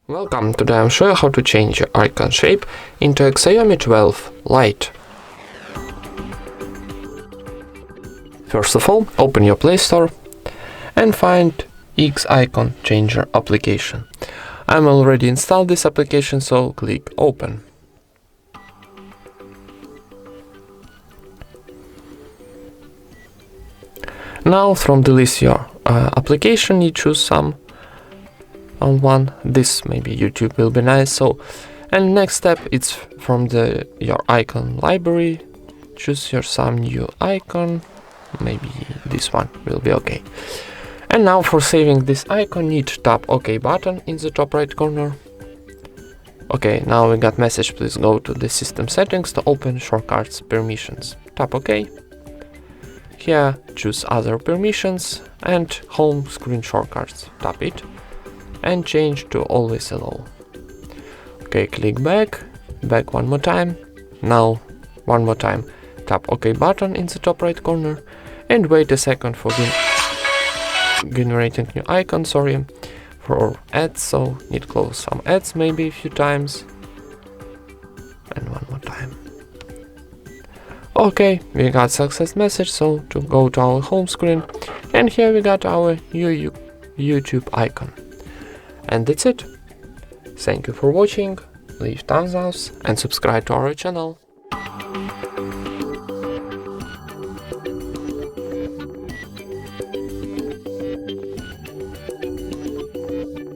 Welcome, today I'll show you how to change your icon shape into a Xiaomi 12 Lite. First of all, open your Play Store and find X Icon Changer application. I'm already installed this application, so click Open. Now from the list your application, you choose some on one. This maybe YouTube will be nice. So, and next step, it's from your icon library. Choose some new icon. Maybe this one will be okay. And now for saving this icon, need to tap OK button in the top right corner. Okay, now we got message. Please go to the system settings to open shortcuts permissions. Tap OK. Here choose other permissions and home screen shortcuts. Tap it and change to always allow. Okay, click back one more time. Now one more time, tap OK button in the top right corner and wait a second for generating new icon, for ads, so need to close some ads maybe a few times. And one more time. Okay, we got success message, so to go to our home screen, and here we got our new YouTube icon. And that's it. Thank you for watching, leave thumbs up and subscribe to our channel.